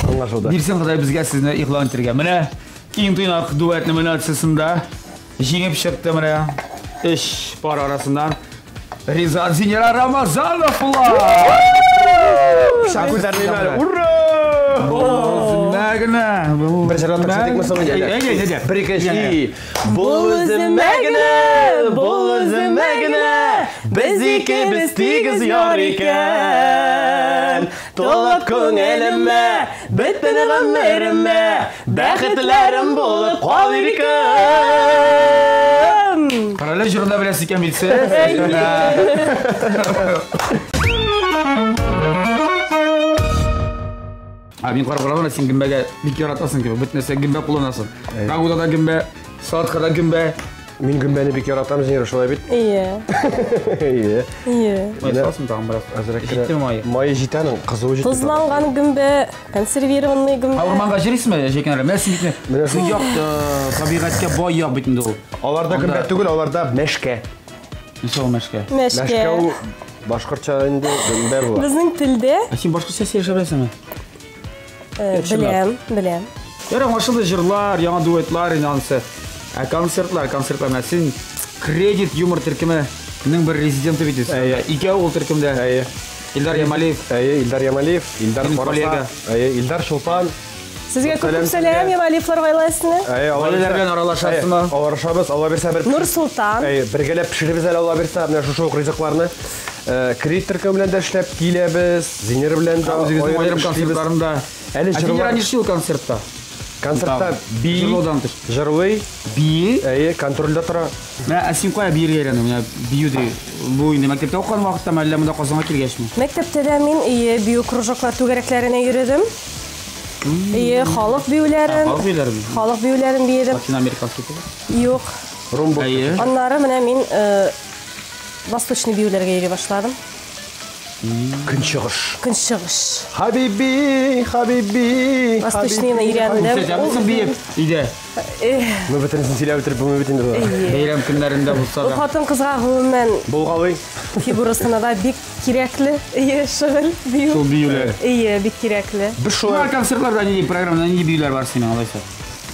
Аңлашылды. Бирсен Ходай безгә сезне игълан итәргә. Менә иң тыйнак дуэт номинациясында җиңеп чыкты менә 3 пар арасыннан Ризат Зинера Рамазанов була. Шакүләрне ура! Мәгенә. Бер җырга тырышдык мисал инде. Бер икенче. Бул үземәгенә, без икебез тигез яр икән. Толып күңелемә, бөтен гомеремә, бәхетләрем булып калыр икән. Параллель җырында беләсез икән билсе. Мин карап син гимбәгә бик яратасың кебек, бөтен нәрсә гимбә кулланасың. Рагуда да гимбә, салаткада гимбә. Мин гимбәне бик яратам, Зинера, шулай бит. Ие. Майсасың тагын бераз. Азрак май җитәнең, кызу җитә. Тузланган гүмбе, консервированный гүмбе. Урманга җирисезме, Җекенәр? Мен син битне. Син як табигатькә бай як бит инде ул. Аларда гимбә түгел, аларда мәшкә. Ничә ул мәшкә? Мәшкә ул башкортча инде гимбә була. Безнең телдә Син башкача сөйләшә беләсеңме? Беләм. Яра машиналы җырлар, яңа дуэтлар инансы. Концертлар син кредит юмор төркеменең бер резиденты бит. Икәү ул төркемдә. Илдар Ямалиев, Илдар Караса, Илдар Шулпан. Сезгә күп сәлам, Ямалиевлар гаиләсенә. Гаиләләр белән аралашасызмы? Аралашабыз, Алла бирсә бер. Нур Султан. Бергәләп пешеребез әле, Алла бирсә, менә шушы ризыкларны. Кредит төркеме белән дә эшләп киләбез, Зинер белән дә аерым концертларында. Әле җырлар ничек концертта? Концертта җырлый, контрольдә тора. Менә син кая биергә өйрәндең? Менә биюдә бу инде мәктәптә укыган вакытта әллә монда Казанга килгәчме? Мәктәптә дә мин бию кружоклар түгәрәкләренә йөридем. Халык биюләрен биедем. Латиноамериканский. Юк. Румба. Аннары менә мин восточный биюләргә йөри башладым. Көнчыгыш. Хабиби. Восточныйны өйрәндем. Ул биеп иде. Мы бөтенсен сөйләп бетереп булмый бит инде. Бәйрәм көннәрендә булса да. Хатын-кызга гомумән Булгалый. фигурасына да бик кирәкле. Шөгыль бию. Шул биюләр. Бик кирәкле. Без шулай концертларда ни программада ни биюләр бар синең алайса.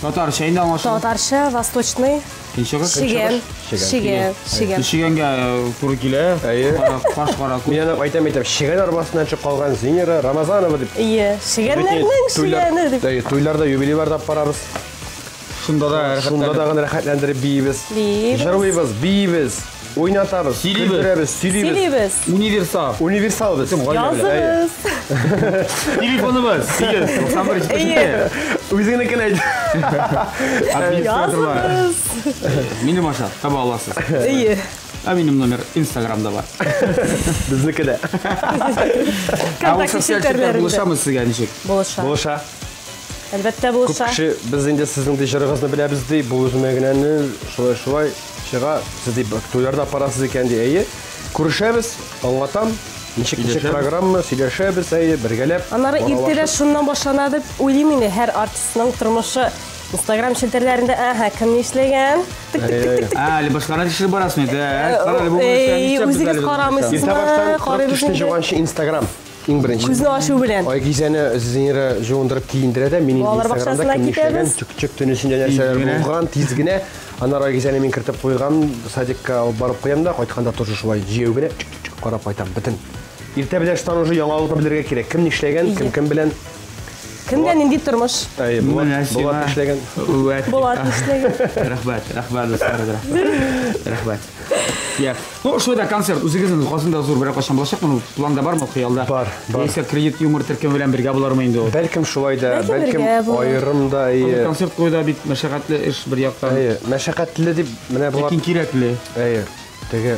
Татарча инде аңлашылды. Татарча, восточный. Шигән. Шигәнгә туры килә. Каш кара. Мин әйтәм, Шигән арбасыннан чыгып калган Зинера Рамазанова дип. Шигәннәрнең Шигәне дип. Туйларда юбилейларда барабыз. Шунда да гына рәхәтләндереп биебез. Җырлыйбыз, биебез, уйнатабыз, сөйлибез. Универсал без. Языбыз. Телефоныбыз 891. Үзеңнекен әйт. Языбыз. Минем аша таба аласыз. Минем номер Инстаграмда бар. Безнеке дә. Контакт сетерләрендә. Булышамыз сезгә ничек? Булыша. Әлбәттә булыша. Күп кеше без инде сезнең дә җырыгызны беләбез ди, бу үзмәгенәне шулай чыга, сез дип туйларда апарасыз икән ди. Күрешәбез, аңлатам. Ничек программа, сөйләшәбез, бергәләп. Аннары иртәдә шуннан башлана дип уйлыйм инде, һәр артистның тормышы Instagram челтәрләрендә кем эшләгән? Әле башкара кеше барасызмы? Үзегез карамыйсызмы? Карыйбыз Instagram. Ең бірінші. Күзні ашу белән. Айгизәне зинері жуындырып киіндіреді. Мен Балалар Инстаграмда бақшасына кім ишлеген, кетеміз. чүк-чүк түнісінде нәрселер болған, тезгіне. Анар Айгизәне мен кіртіп қойған, садикка алып барып қоям да, қайтқанда тоже шулай жеугіне чүк-чүк қарап айтам, бітін. Ерте білештан уже яңалықты білерге керек. Кім ішлеген, кім білен. Кімден инди тұрмыш? Болат ішлеген. Болат ішлеген. Рахмат, рахмат. Я. Ну, что это концерт? Үзегезнең қасында зур бір қашан болашақ, мұны планда бар ма қиялда? Бар. Есе кредит юмор теркен белән бергә булар ма инде ул? Бәлкім шулай да, бәлкім айырым да. Концерт қойда бит мәшәкатьле эш бір яктан. Мәшәкатьле дип менә булат. Ләкин кирәкле. Теге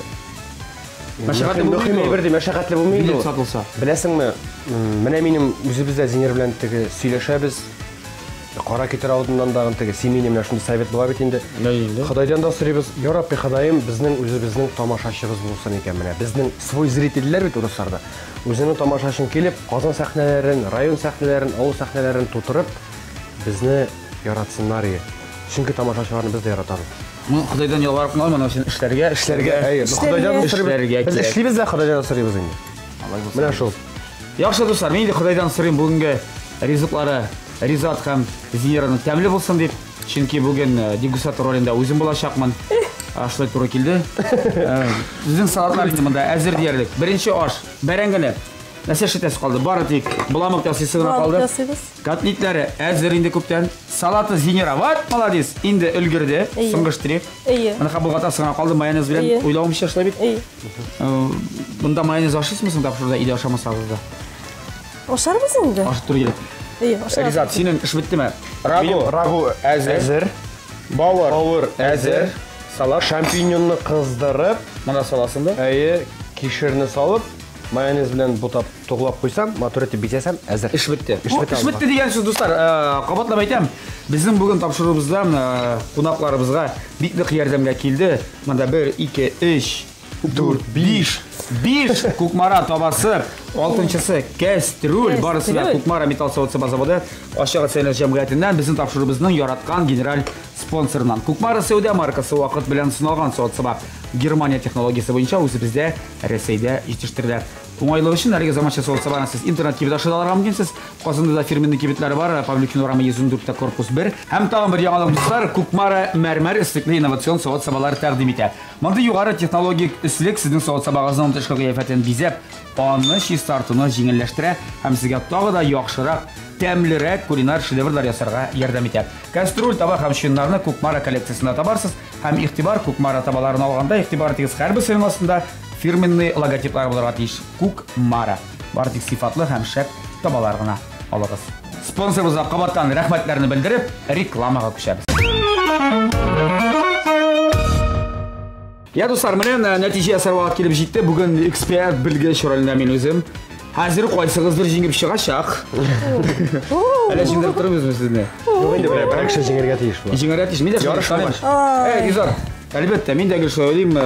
Мәшәкатьле булмый берди, мәшәкатьле булмый Билет ул. сатылса. Беләсеңме, менә минем үзебездә Зинер белән теге сөйләшәбез. Кара китер алдыннан дагы теге семейный менә шундый совет була бит инде. Ходайдан да сорыйбыз. Я Рабби, Ходайым безнең үзебезнең тамашачыбыз булсын икән менә. Безнең свой зрительләр бит урысларда. Үзенең тамашачын килеп, Казан сәхнәләрен, район сәхнәләрен, авыл сәхнәләрен тутырып, безне яратсыннар иде. Чөнки тамашачыларны без дә яратабыз. Ну, Ходайдан ялварып калган менә син эшләргә. Ходайдан сорыйбыз. Без эшлибез дә Ходайдан сорыйбыз инде. Менә шул. Яхшы дуслар, мен дә Ходайдан сорыйм бүгенге ризыклары Ризат һәм Зинераның тәмле булсын дип, чөнки бүген дегустатор ролендә үзем булачакмын. Ашлай туры килде. Безнең салатлар инде монда әзер диярлек. Беренче аш, бәрәңгене. Нәрсә шитәс калды? Бары тик буламык ясыйсы гына калды. Котлетләре әзер инде күптән. Салаты Зинера, вот, молодец. Инде өлгерде. Соңгы штрих. Менә хабылгата сыгына калды майонез белән. Уйлавымча эшләй бит. Монда майонез ашыйсызмы соң тапшырда иде ашамасагыз да? Ашарбыз инде. Ашып туры килә. Ризат, синең эш биттеме? Рагу әзер. Бауыр әзер. Салат шампиньонны кыздырып, Мына саласында. Кишерне салып, майонез белән бутап тугылап куйсам, матур итеп битәсәм, әзер. Эш битте. Эш битте дигән сүз дуслар. Кабатлап әйтәм. Безнең бүген тапшыруыбызда кунакларыбызга бик нык ярдәмгә килде. Монда 1 2 3 4 5 Кукмара табасы, 6-нчысы кәстрүл, барысы да Кукмара металл савыт заводы, Ашыгы сәнәгать җәмгыятеннән безнең тапшыруыбызның яраткан генераль спонсорыннан. Кукмара Сәүдә маркасы вакыт белән сыналган савыт саба. Германия технологиясе буенча үзебездә Рәсәйдә җитештерелә. Уңайлык өчен әлеге заманча савыт сабаны сез интернет кибет аша алырга мөмкинсез. Казанда да фирменный кибетләре бар, Павлюкин урамы 104 корпус 1. Һәм тагын бер яңалык дуслар, Кукмара мәрмәр өслекле инновацион савыт сабалары тәкъдим итә. Монда югары технологик өслек сезнең савыт сабагызның тышкы кыяфәтен бизәп, аны чистартуны җиңелләштерә һәм сезгә тагы да яхшырак, тәмлерәк кулинар шедеврлар ясарга ярдәм итә. Кастрюль, табак һәм чыннарны Кукмара коллекциясендә табарсыз һәм игътибар Кукмара табаларын алганда игътибар тигез һәрбер сыймасында фирменный логотиплар булырга тиеш. Кукмара. Бары тик сыйфатлы һәм шәп табалар гына алыгыз. Спонсорыбызга кабаттан рәхмәтләрне белдереп, рекламага күчәбез. Я дуслар, менә нәтиҗә ясарга килеп җитте. Бүген эксперт белгеч ролендә мин үзем. Хәзер кайсыгыздыр җиңеп чыгачак. Әле җиңдереп торабызмы сезне? Юк инде, бер кеше җиңәргә тиеш бу. Җиңәргә тиеш. Мин дә ярышмаш. Ризат. Әлбәттә, мин дә гел сөйлим,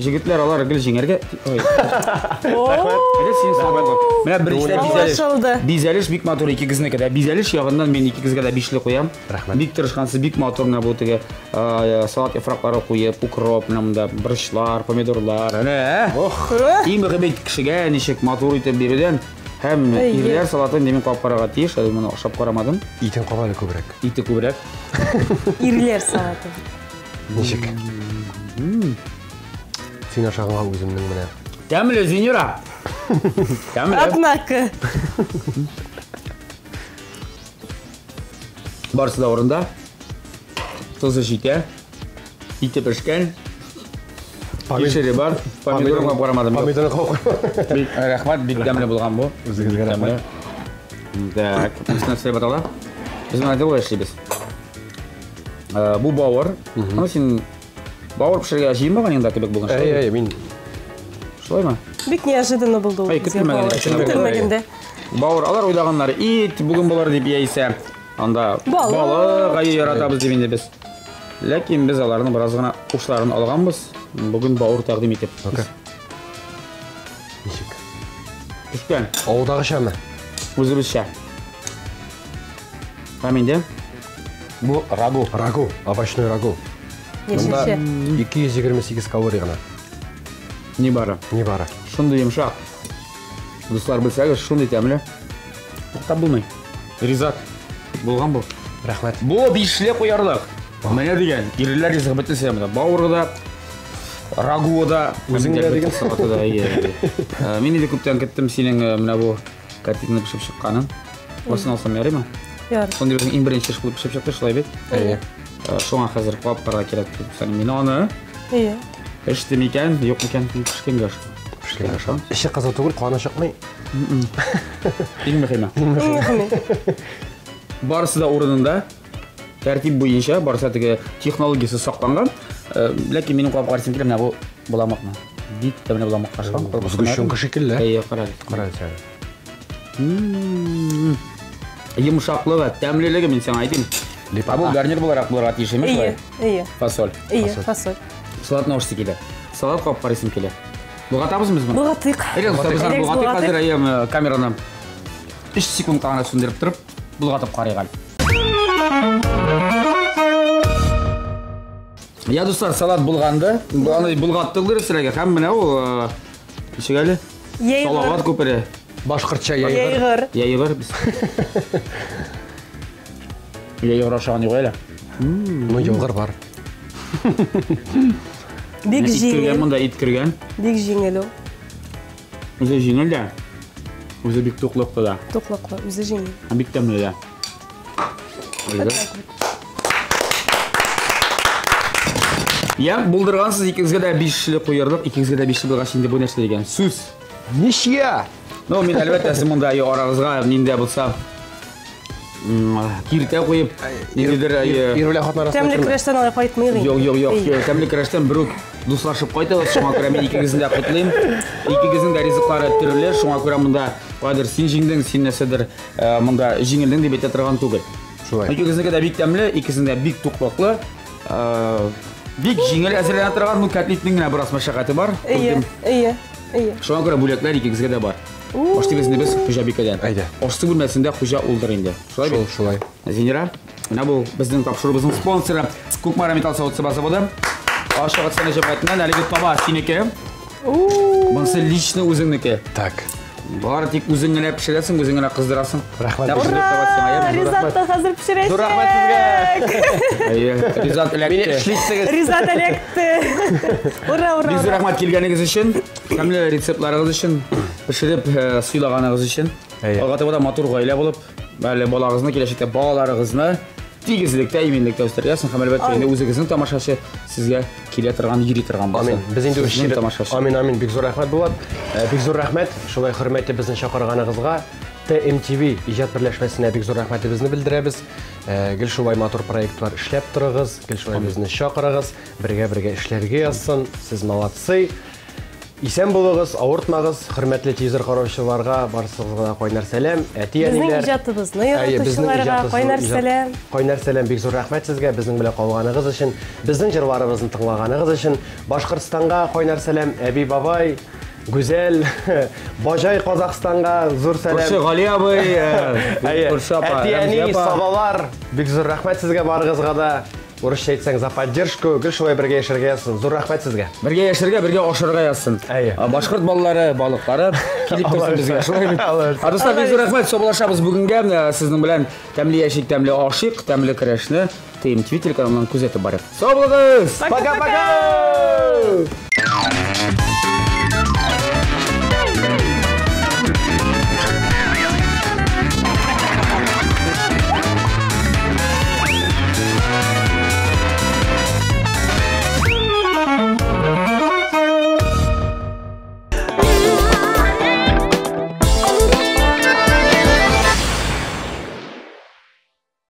җегетләр алар гел җиңәргә. Әле син сабай. Менә беренче бизәлеш бик матур икегезнеке дә. Бизәлеш ягыннан мин икегезгә дә 5ле куям. Бик тырышкансыз, бик матур менә бу теге салат яфраклары куеп, укроп, монда борычлар, помидорлар. Әнә. Иң мөһим кешегә ничек матур итеп бирүдән һәм ирләр салатын мин капкарага тиеш, әле моны ашап карамадым. Итен кабалы күбрәк. Ите күбрәк. Ирләр салаты. Ничек? Син ашаганга үземнең менә. Тәмле Зинера. Тәмле. Однако. Барысы да орында. Тозы җитә. Ите пешкән. Кишере бар. Помидорга бармадым. Помидорны кабы. Бик рәхмәт, бик тәмле булган бу. Үзегезгә рәхмәт. Так, нәрсә нәрсә батала? Без менә дәвә эшлибез. Бу бауыр. Аны син бауыр пешерергә җыймаган инде кебек бүген. Мин. Шулаймы? Бик неожиданно булды ул. Көтелмәгән. Бауыр алар уйлаганнары ит бүген булыр дип яисә анда балык ай яратабыз дип инде без. Ләкин без аларны бераз гына ушларын алганбыз. Бүген бауыр тәкъдим итеп. Ничек? Пешкән. Авылдагычамы? Үзебезчә. Фамилия? Бу рагу. Рагу, овощной рагу. Монда 228 калорий гына. Не бары. Не бары. Шундый йомшак. Дуслар білсәгіз, шундый тәмле. Тоқтап болмай. Ризат. Болған бұл. Рахмет. Бұл бишіле қоярлық. Мәне деген, ерлер ризық бітті сәмді. Бауырда, рагуда, Өзіңде деген. Мен де көптен кеттім сенің мына бұл картинаны пішіп шыққанын. Осын алсам ярай ма? Ярай. Сонда біздің ең бірінші шықылып пішіп шықты, шылай бет. Шоңа қазір қуаптарға келеді деп сәні мен оны. Иә. Ішті мекен, жоқ мекен, пішкен ғаш. Пішкен ғаш. Іші қызы түгіл, қуана шықмай. Ең мехима. Барысы да орынында, тәртіп бойынша, барысы тігі технологиясы сақтанған. Ләкин менің қуап қарсым келем, бұл бұламақна. Бит тәміне бұламақ қашқан. Бұзғы күші келі. Қарады. Қарады сәні. Емшақлығы, тәмлелігі мен сен айтайын. Бұл гарнир боларақ бұларға тиіш емес Иә, иә. Фасоль. Иә, фасоль. Салат наушысы келе. Салат қуап қарсым келе. Бұлғатабыз біз бұны? Бұлғатық. Бұлғатық қазір камераны 3 секунд қағана сөндіріп тұрып, бұлғатып қарайған. Я, достар, салат бұлғанды. Бұлғаттығылыр сірәге. Қам міне ол кешегәлі? Салават көпірі. Башқұртша яйғыр. Яйғыр біз. Яйғыр ашаған еу әлі. Мұн яйғыр бар. Бек жеңіл. Мұнда ит кірген. Бек жеңіл о. Өзі жеңіл де. Өзі бек тоқлықты да. Тоқлықлы, өзі жеңіл. Бек тәмлі де. Я, бұлдырғансыз екіңізге де 5 шілі қойырдық, екіңізге де 5 шілі ғашында бұл нәрсе деген сөз. Нешия? Ну, мен әлбәтті мұнда арағызға ненде бұлса кирте қойып, нендедір... Ирвілі қатын арасында Тәмлі күрештен алай қайтмайдың? Жоқ, тәмлі күрештен бір дуслашып қойды, шоңа көре мен екіңізін де құтылайым. Екіңізін де ризықлары түрілі, шоңа көре мұнда қойдыр сен жеңдің, сен нәсідір мұнда жеңілдің деп ете тұрған түгіл. Екіңізінге де бек тәмлі, екіңізін де бек тұқлықлы. Бек жеңіл әзірлене тұрған бұл кәтлетінің біраз машақаты бар. Иә. Шоңа көре бөлектер екіңізге де бар. Оштебесінде біз құжа бекеден. Ошты бөлмесінде құжа ұлдыр енді. Шулай. Зенера, мына бұл біздің тапшырыбыздың спонсоры Көкмара металл сауытсы басы болды. Ашығы сәне жапайтынан әлігіт баба сенеке. Бұнысы личный өзіңнікі. Так. Бұлар тек өзіңіне пішіресің, өзіңіне қыздырасың. Рахмет. Ризатты қазір пішіресің. Ризат әлекті. Ризат әлекті. Ура. Бізді рахмат келгеніңіз үшін, кәмілі рецептларыңыз үшін, пішіріп сұйлағаныңыз үшін. Алғаты бұда матур ғайла болып, бәлі балағызына келешекте балаларыңызына тегізілікті, имендікті өстіргесін. Қамәлбәт жайында өзіңіздің тамашашы сізге келе тұрған, ери тұрған болсын. Амин. Біз енді өшіріп. Амин. Бекзор рахмет болады. Бекзор рахмет. Шулай құрметті біздің шақырғаныңызға TMTV ижат бірләшмәсіне бекзор рахметті бізді білдіреміз. Гіл шулай матур проект бар ішлеп тұрығыз. Гіл шулай бізді шақырығыз. Бірге ішлерге yazсын. Сіз малатсый. Исен болығыз, ауыртмағыз, құрметлі телевизор қараушыларға барсыңызға қойнар сәлем. Біздің ижатыбызны яратушыларға қойнар сәлем. Қойнар сәлем, бекзор рахмет сізге, біздің біле қалғаныңыз үшін, біздің жырларымыздың тыңлағаныңыз үшін. Башқұртстанға қойнар сәлем, әби бабай, Гүзел, Бажай Қазақстанға зор сәлем. Көрші Ғали абай, әтияни, сабалар, бекзор рахмет сізге барғызға да. Орысша айтсаң за поддержку, гүл шулай бірге ешірге yazсын. Зор рахмет сізге. Бірге ешірге, бірге ошырға yazсын. Башқұрт балалары, балықтары келіп тұрсын бізге. Достар, бекзор рахмет, собалашабыз бүгінге сіздің білән тәмлі яшик, тәмлі ашық, тәмлі кірешіні TMTV телеканалынан көзетіп барып. Собалығыз! Пока-пока!